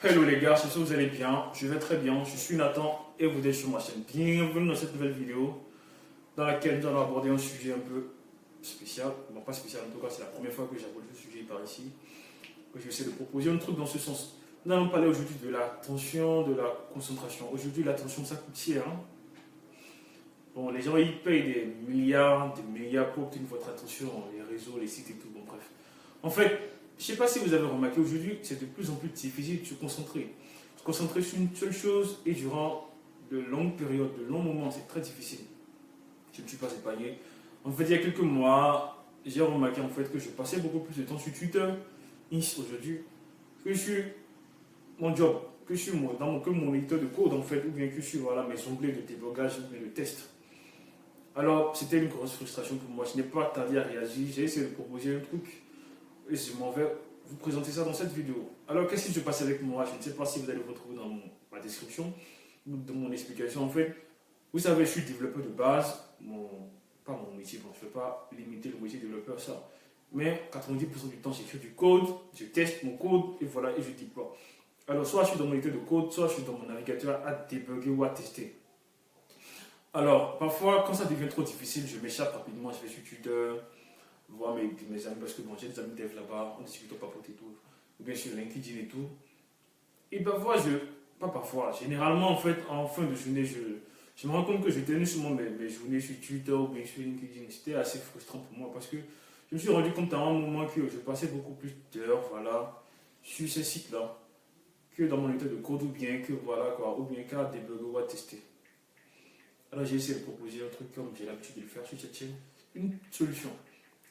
Hello les gars, j'espère que vous allez bien, je vais très bien, je suis Nathan et vous êtes sur ma chaîne. Bienvenue dans cette nouvelle vidéo dans laquelle nous allons aborder un sujet un peu spécial. Bon, pas spécial en tout cas, c'est la première fois que j'aborde ce sujet par ici. Que je vais essayer de proposer un truc dans ce sens. Nous allons parler aujourd'hui de l'attention, de la concentration. Aujourd'hui, l'attention, ça coûte cher. Hein. Bon, les gens, ils payent des milliards pour obtenir votre attention, les réseaux, les sites et tout. Bon, bref. En fait, je ne sais pas si vous avez remarqué, aujourd'hui, c'est de plus en plus difficile de se concentrer. Se concentrer sur une seule chose et durant de longues périodes, de longs moments, c'est très difficile. Je ne suis pas épargné. En fait, il y a quelques mois, j'ai remarqué en fait que je passais beaucoup plus de temps sur Twitter aujourd'hui que sur mon job, que sur mon éditeur de code en fait, ou bien que sur voilà, mes onglets de débogage ou bien de test. Alors, c'était une grosse frustration pour moi. Je n'ai pas tardé à réagir. J'ai essayé de proposer un truc et je m'en vais vous présenter ça dans cette vidéo. Alors, qu'est-ce qui se passe avec moi? Je ne sais pas si vous allez vous retrouver dans ma description ou dans mon explication. En fait, vous savez, je suis développeur de base. Pas mon métier, bon, je ne vais pas limiter le métier de développeur, ça. Mais 90% du temps, j'écris du code, je teste mon code et voilà, et je déploie. Alors, soit je suis dans mon éditeur de code, soit je suis dans mon navigateur à débugger ou à tester. Alors, parfois, quand ça devient trop difficile, je m'échappe rapidement, je vais sur Twitter, voir mes amis, parce que bon, j'ai des amis dev là-bas, on discute, on papote et tout, ou bien sur LinkedIn et tout. Et parfois, pas parfois, généralement, en fait, en fin de journée, je me rends compte que je tenais seulement mes journées sur Twitter ou bien sur LinkedIn. C'était assez frustrant pour moi parce que je me suis rendu compte à un moment que je passais beaucoup plus d'heures, voilà, sur ces sites-là, que dans mon état de code ou bien que, voilà, quoi, ou bien qu'à débugger ou à tester. Alors j'ai essayé de proposer un truc comme j'ai l'habitude de le faire sur cette chaîne, une solution.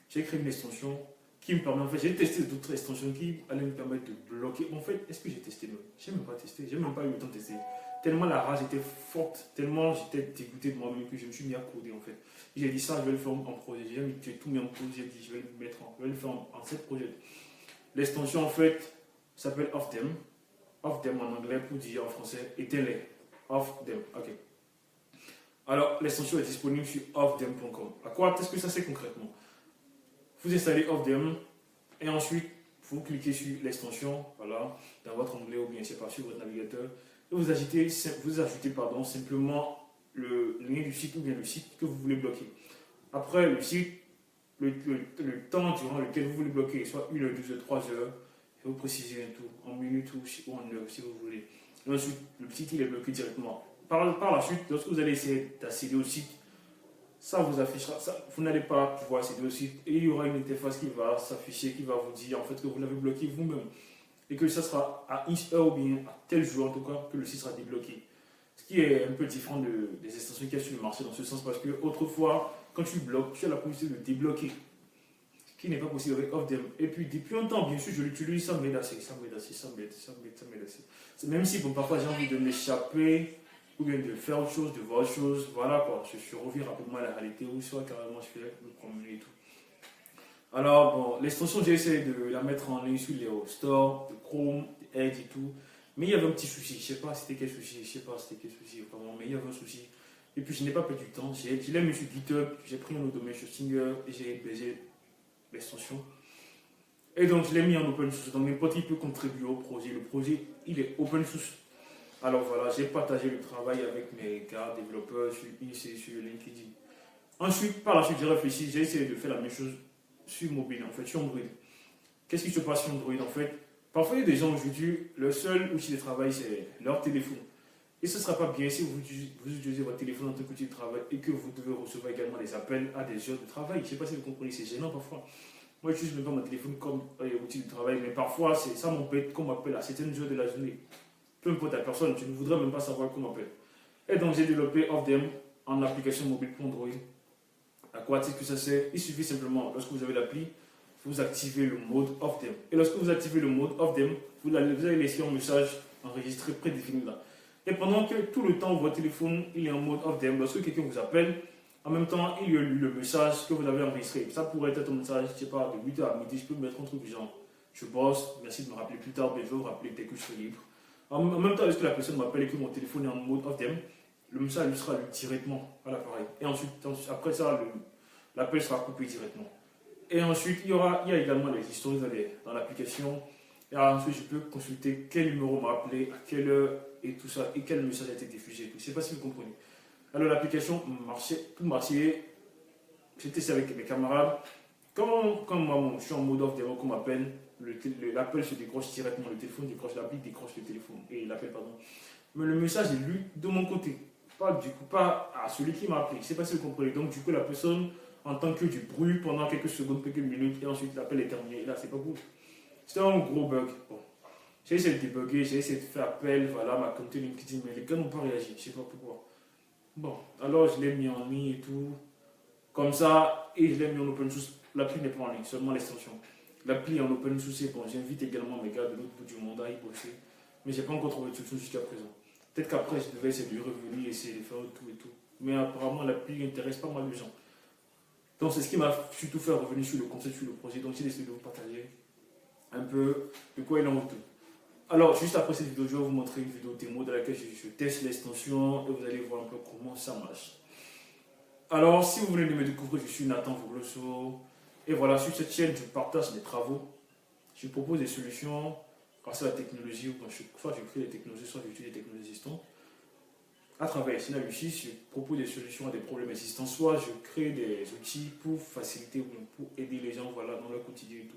J'ai créé une extension qui me permet, en fait, j'ai testé d'autres extensions qui allaient me permettre de bloquer. En fait, est-ce que j'ai testé? Non, j'ai même pas testé, j'ai même pas eu le temps de tester. Tellement la rage était forte, tellement j'étais dégoûté de moi-même que je me suis mis à coder en fait. J'ai dit ça, je vais le faire en projet. J'ai tout mis en projet, j'ai dit je vais le faire en 7 projets. L'extension en fait s'appelle Off Them. Off Them en anglais pour dire en français éteins-les. Off Them, ok. Alors, l'extension est disponible sur offdem.com. À quoi est-ce que ça sert concrètement? Vous installez Offdem et ensuite vous cliquez sur l'extension, voilà, dans votre onglet ou bien c'est pas sur votre navigateur, et vous ajoutez simplement le lien du site ou bien le site que vous voulez bloquer. Après le site, le temps durant lequel vous voulez bloquer, soit 1 heure, 2 heures, 3 heures, et vous précisez un tout, en minutes ou en heure si vous voulez. Et ensuite, le site il est bloqué directement. Par la suite, lorsque vous allez essayer d'accéder au site, ça vous affichera, vous n'allez pas pouvoir accéder au site et il y aura une interface qui va s'afficher, qui va vous dire en fait que vous l'avez bloqué vous-même et que ça sera à une heure ou bien à tel jour en tout cas que le site sera débloqué. Ce qui est un peu différent des extensions qu'il y a sur le marché dans ce sens parce que autrefois, quand tu bloques, tu as la possibilité de débloquer. Ce qui n'est pas possible avec Offdem. Et puis depuis un temps, bien sûr, je l'utilise, ça m'aide assez. Même si bon, parfois j'ai envie de m'échapper ou bien de faire autre chose, de voir autre chose, voilà quoi, je reviens rapidement à la réalité ou soit carrément je fais me promener et tout. Alors bon, l'extension j'ai essayé de la mettre en ligne sur les stores, de Chrome, Edge et tout, mais il y avait un petit souci, je sais pas c'était quel souci, vraiment, mais il y avait un souci. Et puis je n'ai pas perdu du temps, je l'ai mis sur GitHub, j'ai pris un autre domaine sur Stinger et j'ai hébergé l'extension. Et donc je l'ai mis en open source, donc n'importe qui peut contribuer au projet, le projet il est open source. Alors voilà, j'ai partagé le travail avec mes gars développeurs sur LinkedIn. Ensuite, par la suite, j'ai réfléchi, j'ai essayé de faire la même chose sur mobile, en fait, sur Android. Qu'est-ce qui se passe sur Android, en fait? Parfois, il y a des gens aujourd'hui, le seul outil de travail, c'est leur téléphone. Et ce ne sera pas bien si vous utilisez votre téléphone en tant qu'outil de travail et que vous devez recevoir également des appels à des heures de travail. Je ne sais pas si vous comprenez, c'est gênant parfois. Moi, j'utilise même pas mon téléphone comme outil de travail, mais parfois, ça m'embête qu'on m'appelle à certaines heures de la journée. Peu importe la personne, tu ne voudrais même pas savoir comment on m'appelle. Et donc j'ai développé Offdem en application mobile pour Android. À quoi est-ce que ça sert? Il suffit simplement, lorsque vous avez l'appli, vous activez le mode Offdem. Et lorsque vous activez le mode Offdem, vous allez laisser un message enregistré prédéfini là. Et pendant que tout le temps votre téléphone il est en mode Offdem, lorsque quelqu'un vous appelle, en même temps il y a le message que vous avez enregistré. Ça pourrait être un message, je ne sais pas, de 8h à midi, je peux mettre un truc du genre, je bosse, merci de me rappeler plus tard, mais je vais vous rappeler dès que je serai libre. En même temps, lorsque la personne m'appelle et que mon téléphone est en mode Offdem, le message lui sera lu directement à l'appareil. Et ensuite, après ça, l'appel sera coupé directement. Et ensuite, il y a également les historiques dans l'application. Et ensuite, je peux consulter quel numéro m'a appelé, à quelle heure et tout ça, et quel message a été diffusé. Je ne sais pas si vous comprenez. Alors, l'application marchait, tout marchait. J'ai testé avec mes camarades. Quand moi, je suis en mode off, qu'on m'appelle, l'appel se décroche directement, le téléphone décroche, l'appli décroche le téléphone, et l'appel, pardon. Mais le message est lu de mon côté. Pas à celui qui m'a appelé. Je ne sais pas si vous comprenez. Donc, du coup, la personne entend que du bruit pendant quelques secondes, quelques minutes, et ensuite l'appel est terminé. Et là, c'est pas cool. C'était un gros bug. Bon. J'ai essayé de débugger, j'ai essayé de faire appel, voilà, ma communauté LinkedIn, mais les gars n'ont pas réagi. Je ne sais pas pourquoi. Bon, alors je l'ai mis en ligne et tout. Comme ça, et je l'ai mis en open source. L'appli n'est pas en ligne, seulement l'extension. L'appli est en open source, bon, j'invite également mes gars de l'autre bout du monde à y bosser. Mais je n'ai pas encore trouvé de solution jusqu'à présent. Peut-être qu'après, je devais essayer de revenir, essayer de faire tout et tout. Mais apparemment, l'appli intéresse pas mal de gens. Donc, c'est ce qui m'a surtout fait revenir sur le concept, sur le projet. Donc, j'ai décidé de vous partager un peu de quoi il en retourne. Alors, juste après cette vidéo, je vais vous montrer une vidéo démo dans laquelle je teste l'extension et vous allez voir un peu comment ça marche. Alors, si vous voulez me découvrir, je suis Nathan Vogloso. Et voilà, sur cette chaîne, je partage des travaux. Je propose des solutions grâce à la technologie. Soit je crée des technologies, soit j'utilise des technologies existantes. À travers Synalucis, je propose des solutions à des problèmes existants. Soit je crée des outils pour faciliter ou pour aider les gens, voilà, dans leur quotidien et tout.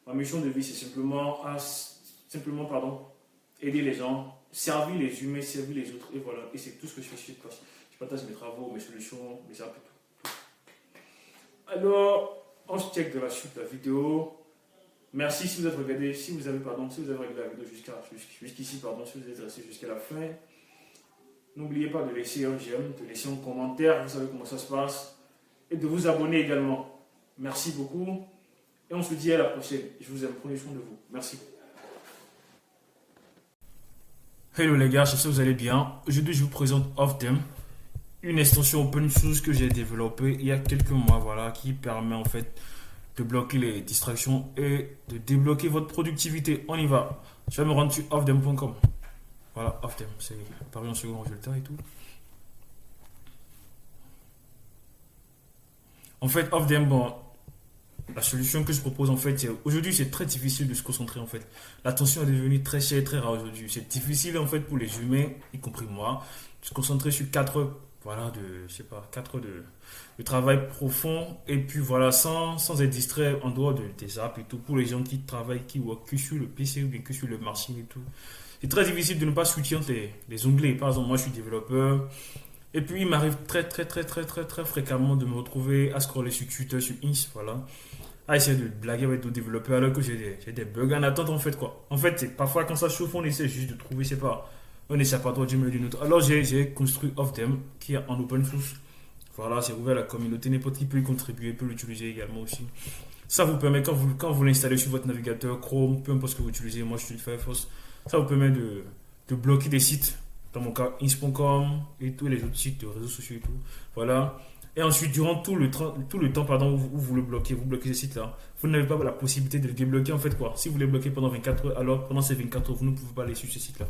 Ma mission de vie, c'est simplement aider les gens, servir les humains, servir les autres. Et voilà, et c'est tout ce que je fais sur cette place. Je partage mes travaux, mes solutions, mes apps et tout. Alors, on se check de la suite de la vidéo. Merci si vous avez regardé, si vous avez regardé la vidéo jusqu'ici, si vous êtes resté jusqu'à la fin. N'oubliez pas de laisser un j'aime, de laisser un commentaire, vous savez comment ça se passe. Et de vous abonner également. Merci beaucoup. Et on se dit à la prochaine. Je vous aime, prenez soin de vous. Merci. Hello les gars, j'espère que vous allez bien. Aujourd'hui, je vous présente Ofdem, une extension open source que j'ai développée il y a quelques mois, voilà, qui permet en fait de bloquer les distractions et de débloquer votre productivité. On y va. Je vais me rendre sur ofdem.com. Voilà, Ofdem, c'est apparu en second résultat et tout. En fait, Ofdem, bon, la solution que je propose en fait, aujourd'hui c'est très difficile de se concentrer en fait. L'attention est devenue très chère et très rare aujourd'hui. C'est difficile en fait pour les humains, y compris moi, de se concentrer sur 4 heures, voilà, 4 heures de travail profond et puis voilà, sans être distrait en dehors des apps et tout. Pour les gens qui travaillent, qui voient que sur le PC ou bien que sur le machine et tout. C'est très difficile de ne pas switcher entre les onglets. Par exemple, moi je suis développeur. Et puis il m'arrive très fréquemment de me retrouver à scroller sur Twitter, sur Insta, voilà, à essayer de blaguer avec d'autres développeurs alors que j'ai des bugs en attente en fait quoi. En fait, parfois quand ça chauffe, on essaie juste de trouver, on essaie pas trop d'une manière ou d'une autre. Alors j'ai construit Ofdem qui est en open source. Voilà, c'est ouvert à la communauté, n'importe qui peut y contribuer, peut l'utiliser également aussi. Ça vous permet quand vous l'installez sur votre navigateur Chrome, peu importe ce que vous utilisez, moi je suis Firefox, ça vous permet de bloquer des sites. Dans mon cas, ins.com et tous les autres sites de réseaux sociaux et tout. Voilà. Et ensuite, durant tout le temps où vous le bloquez, vous bloquez ces sites-là, vous n'avez pas la possibilité de le débloquer en fait quoi. Si vous les bloquez pendant 24 heures, alors pendant ces 24 heures, vous ne pouvez pas aller sur ces sites-là.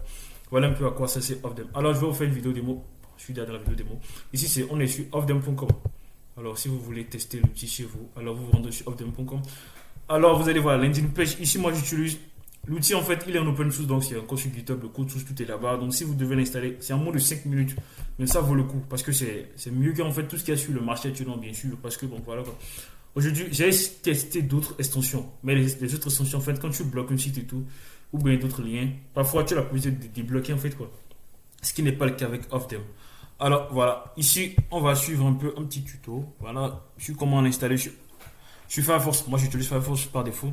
Voilà un peu à quoi ça c'est Ofdem. Alors, je vais vous faire une vidéo démo. Je suis derrière la vidéo démo. Ici, on est sur ofdem.com. Alors, si vous voulez tester l'outil chez vous, alors vous vous rendez sur ofdem.com. Alors, vous allez voir landing page. Ici, moi, j'utilise l'outil en fait, il est en open source, donc c'est encore sur GitHub, le code source, tout est là-bas. Donc si vous devez l'installer, c'est en moins de 5 minutes, mais ça vaut le coup parce que c'est mieux qu'en fait tout ce qu'il y a sur le marché actuellement, bien sûr. Parce que bon, voilà quoi. Aujourd'hui, j'ai testé d'autres extensions, mais les autres extensions, en fait, quand tu bloques un site et tout, ou bien d'autres liens, parfois tu as la possibilité de débloquer en fait quoi. Ce qui n'est pas le cas avec Ofdem. Alors voilà, ici on va suivre un petit tuto. Voilà, sur comment l'installer sur Firefox. Moi j'utilise Firefox par défaut.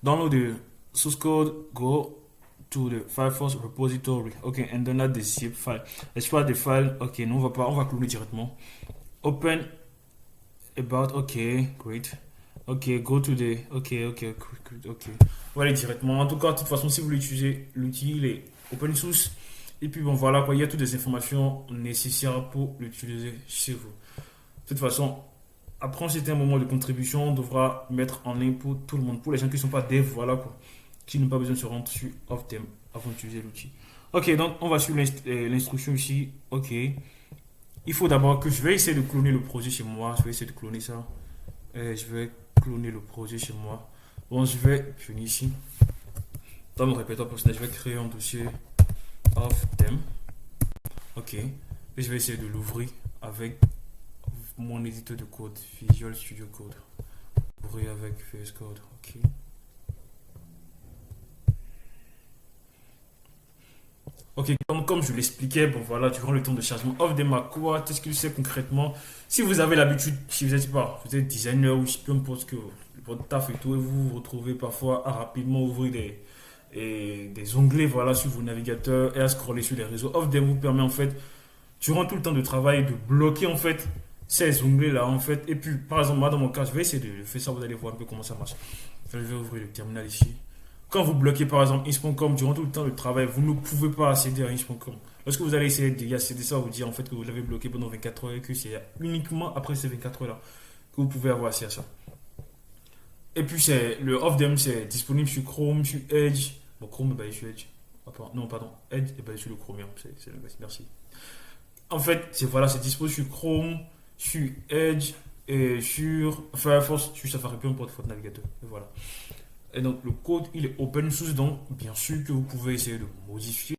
Download de source code, go to the Firefox repository. Ok, and then add the zip file. Export the file. Ok, non, on va cloner directement. Open about. Ok, great. Ok, go to the. Ok. On va aller directement. En tout cas, de toute façon, si vous voulez utiliser l'outil, il est open source. Et puis bon, voilà quoi, il y a toutes les informations nécessaires pour l'utiliser chez vous. De toute façon, après un certain moment de contribution, on devra mettre en ligne pour tout le monde. Pour les gens qui ne sont pas dev, voilà quoi, qui n'ont pas besoin de se rendre sur Ofdem avant d'utiliser l'outil. Ok, donc on va suivre l'instruction ici. Ok. Il faut d'abord que je vais essayer de cloner le projet chez moi. Je vais essayer de cloner ça. Je vais cloner le projet chez moi. Bon, je vais venir ici. Dans mon répertoire personnel, je vais créer un dossier of them. Ok. Et je vais essayer de l'ouvrir avec mon éditeur de code, Visual Studio Code. Ouvrir avec VS Code. Ok. Ok, comme je l'expliquais, bon voilà, durant le temps de chargement of them à quoi, qu'est-ce qu'il sait concrètement. Si vous avez l'habitude, si vous êtes designer ou peu importe que votre taf et tout, et vous vous retrouvez parfois à rapidement ouvrir des onglets voilà, sur vos navigateurs et à scroller sur les réseaux. Off them vous permet en fait, durant tout le temps de travail, de bloquer en fait ces onglets là en fait. Et puis, par exemple, moi dans mon cas, je vais essayer de faire ça, vous allez voir un peu comment ça marche. Je vais ouvrir le terminal ici. Quand vous bloquez par exemple inch.com durant tout le temps de travail, vous ne pouvez pas accéder à inch.com. Lorsque vous allez essayer d'y accéder, ça vous dit en fait que vous l'avez bloqué pendant 24 heures et que c'est uniquement après ces 24 heures là que vous pouvez avoir accès à ça. Et puis c'est le off them, c'est disponible sur Chrome, sur Edge. Bon, Chrome est basé sur Edge. Non, pardon, Edge est basé sur le Chromium. C'est le best, merci. En fait, c'est disponible sur Chrome, sur Edge et sur Firefox, sur Safari, peu importe votre navigateur. Et voilà. Et donc le code il est open source, donc bien sûr que vous pouvez essayer de modifier,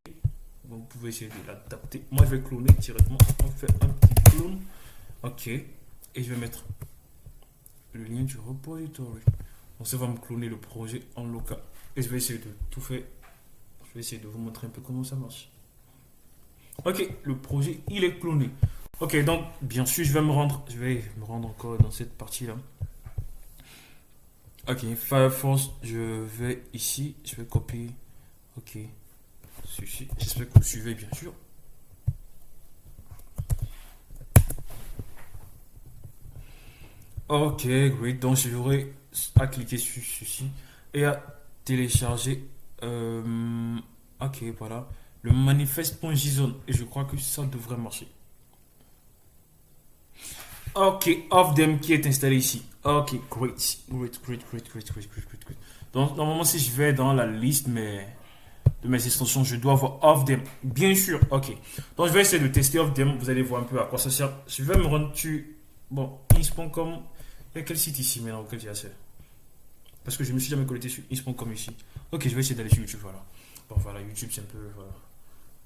donc vous pouvez essayer de l'adapter. Moi je vais cloner directement, on fait un petit clone, ok, et je vais mettre le lien du repository. Donc ça va me cloner le projet en local. Et je vais essayer de tout faire, je vais essayer de vous montrer un peu comment ça marche. Ok, le projet il est cloné. Ok, donc bien sûr je vais me rendre encore dans cette partie là. Ok, Firefox, je vais ici, je vais copier. Ok, ceci. J'espère que vous suivez bien sûr. Ok, great. Donc j'aurai à cliquer sur ceci et à télécharger. Ok, voilà. Le manifeste.json. Et je crois que ça devrait marcher. Ok, off them qui est installé ici. Ok, great. Donc, normalement, si je vais dans la liste de mes extensions, je dois voir off them. Bien sûr, ok. Donc, je vais essayer de tester off them. Vous allez voir un peu à quoi ça sert. Je vais me rendre sur. Bon, ins.com. Il y a quel site ici maintenant auquel j'ai accès? Parce que je me suis jamais connecté sur ins.com ici. Ok, je vais essayer d'aller sur YouTube. Voilà. Bon, voilà, YouTube, c'est un peu. Voilà.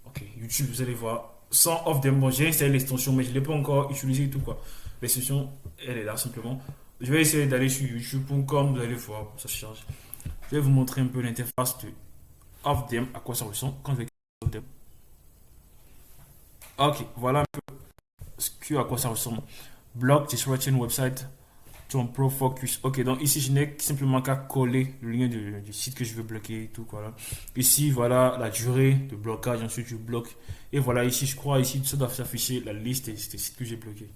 Ok, YouTube, vous allez voir. Sans off them. Bon, j'ai installé l'extension, mais je ne l'ai pas encore utilisé et tout quoi. L'extension, elle est là simplement. Je vais essayer d'aller sur youtube.com, vous allez voir, ça charge. Je vais vous montrer un peu l'interface de off them, à quoi ça ressemble quand je vais off them. Ok, voilà un peu à quoi ça ressemble. Block Distraction Website to Pro Focus. Ok, donc ici je n'ai simplement qu'à coller le lien du site que je veux bloquer et tout. Voilà. Ici, voilà la durée de blocage. Ensuite, je bloque. Et voilà, ici, je crois, ici, ça doit s'afficher la liste des sites que j'ai bloqués.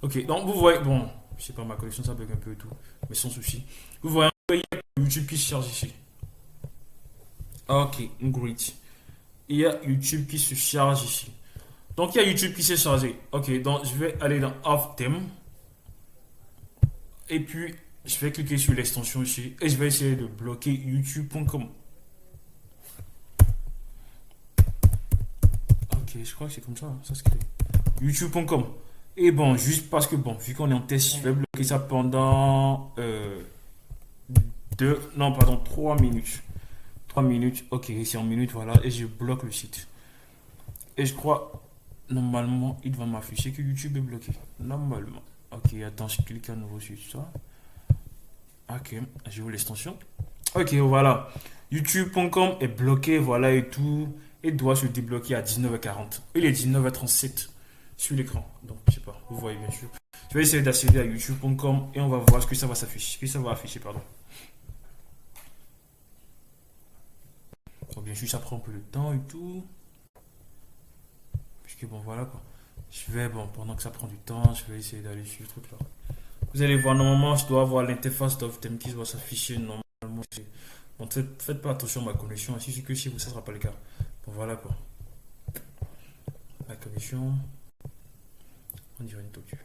Ok, donc vous voyez, bon, je sais pas, ma connexion ça bug un peu et tout, mais sans souci. Vous voyez, il y a YouTube qui se charge ici. Ok, great. Il y a YouTube qui se charge ici. Donc il y a YouTube qui s'est chargé. Ok, donc je vais aller dans Off Them. Et puis, je vais cliquer sur l'extension ici et je vais essayer de bloquer youtube.com. Ok, je crois que c'est comme ça, ça se crée. youtube.com. Et bon, juste parce que bon, vu qu'on est en test, je vais bloquer ça pendant 3 minutes. 3 minutes, ok, c'est en minutes, voilà, et je bloque le site. Et je crois, normalement, il va m'afficher que YouTube est bloqué. Normalement. Ok, attends, je clique à nouveau sur ça. Ok, je vois l'extension. Ok, voilà. YouTube.com est bloqué, voilà et tout. Et doit se débloquer à 19h40. Il est 19h37 sur l'écran. Donc, je sais pas, vous voyez bien sûr. Je vais essayer d'accéder à youtube.com et on va voir ce que ça va s'afficher. Ce que ça va afficher, pardon. Donc, bien sûr, ça prend un peu de temps et tout. Puisque bon, voilà quoi. Je vais, bon, pendant que ça prend du temps, je vais essayer d'aller sur le truc là. Vous allez voir, normalement, je dois avoir l'interface d'Oftem qui va s'afficher normalement. Bon, faites pas attention à ma connexion, ainsi que chez vous, ça ne sera pas le cas. Bon, voilà quoi. La connexion. On dirait une tortue.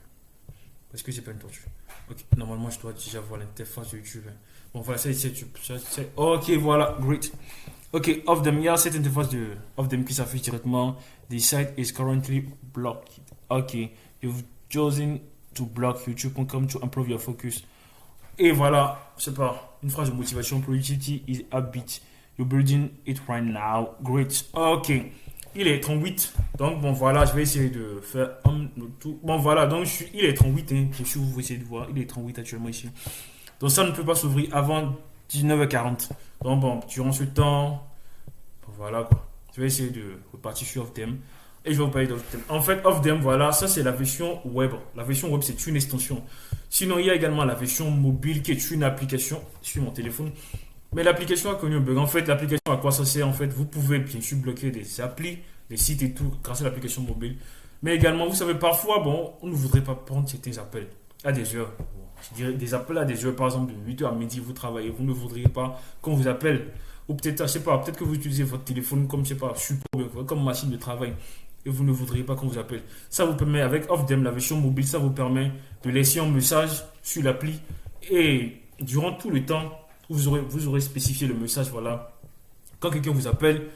Parce que c'est pas une tortue. Ok, normalement, je dois déjà voir l'interface de YouTube. Bon, voilà, c'est YouTube. Ok, voilà, great. Ok, Oftem, il y a cette interface de Oftem qui s'affiche directement. The site is currently blocked. Ok, you've chosen to block youtube.com to improve your focus. Et voilà, je sais pas, une phrase de motivation. Productivity is a bit. You're building it right now. Great. Ok. Il est 38. Donc, bon, voilà, je vais essayer de faire un tout. Bon, voilà, donc il est 38. Hein, bien sûr, vous essayez de voir. Il est 38 actuellement ici. Donc, ça ne peut pas s'ouvrir avant 19h40. Donc, bon, durant ce temps, bon, voilà quoi. Je vais essayer de repartir sur Ofdem. Et je vais vous parler d'Ofdem. En fait, Ofdem, voilà, ça c'est la version web. La version web, c'est une extension. Sinon, il y a également la version mobile qui est une application sur mon téléphone. Mais l'application a connu un bug. En fait, l'application, à quoi ça sert? En fait, vous pouvez bien sûr bloquer des applis, des sites et tout grâce à l'application mobile. Mais également, vous savez, parfois, bon, on ne voudrait pas prendre certains appels à des heures. Je dirais des appels à des heures, par exemple, de 8h à midi, vous travaillez, vous ne voudriez pas qu'on vous appelle. Ou peut-être, je sais pas, peut-être que vous utilisez votre téléphone comme, je sais pas, support, comme machine de travail. Et vous ne voudriez pas qu'on vous appelle. Ça vous permet, avec Ofdem, la version mobile, ça vous permet de laisser un message sur l'appli. Et durant tout le temps, vous aurez spécifié le message, voilà. Quand quelqu'un vous appelle,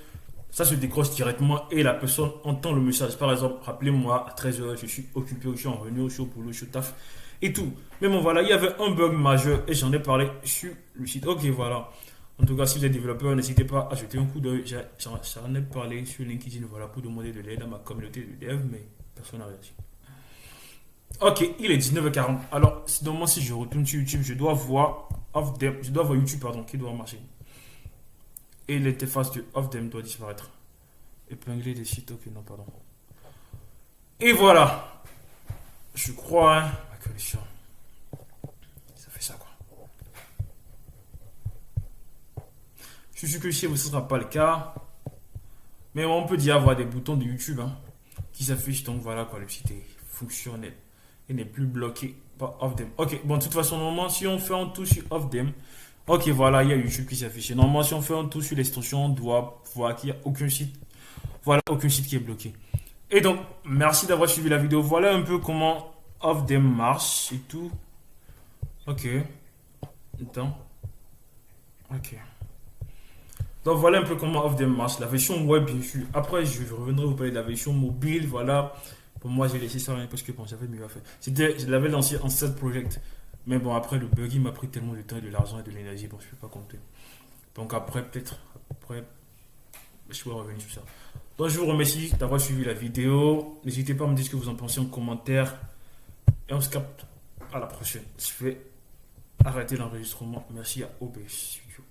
ça se décroche directement et la personne entend le message. Par exemple, rappelez-moi à 13h, je suis occupé, je suis en réunion, je suis au boulot, je suis au taf et tout. Mais bon, voilà, il y avait un bug majeur et j'en ai parlé sur le site. Ok, voilà. En tout cas, si vous êtes développeur, n'hésitez pas à jeter un coup d'œil. J'en ai parlé sur LinkedIn, voilà, pour demander de l'aide à ma communauté de dev, mais personne n'a réagi. Ok, il est 19h40. Alors, normalement, si je retourne sur YouTube, je dois voir YouTube, pardon, qui doit marcher. Et l'interface de Ofdem doit disparaître. Épingler des sites, ok, non, pardon. Et voilà. Je crois, hein, ma connexion. Ça fait ça, quoi. Je suis sûr que chez vous, ce ne sera pas le cas. Mais on peut dire avoir des boutons de YouTube hein, qui s'affichent. Donc voilà, quoi, le site est fonctionnel. Il n'est plus bloqué par Ofdem. Ok, bon, de toute façon, normalement, si on fait un tour sur Ofdem, ok, voilà, il y a YouTube qui s'affiche. Normalement, si on fait un tour sur l'extension, on doit voir qu'il n'y a aucun site. Voilà, aucun site qui est bloqué. Et donc, merci d'avoir suivi la vidéo. Voilà un peu comment Ofdem marche et tout. Ok. Attends. Ok. Donc voilà un peu comment Ofdem marche. La version web, bien sûr. Après, je reviendrai vous parler de la version mobile. Voilà. Pour moi, j'ai laissé ça parce que bon, j'avais mieux à faire. Je l'avais lancé en set project. Mais bon, après, le bug, il m'a pris tellement de temps et de l'argent et de l'énergie. Bon, je ne peux pas compter. Donc après, peut-être, après, je pourrais revenir sur ça. Donc, je vous remercie d'avoir suivi la vidéo. N'hésitez pas à me dire ce que vous en pensez en commentaire. Et on se capte à la prochaine. Je vais arrêter l'enregistrement. Merci à OBS Studio.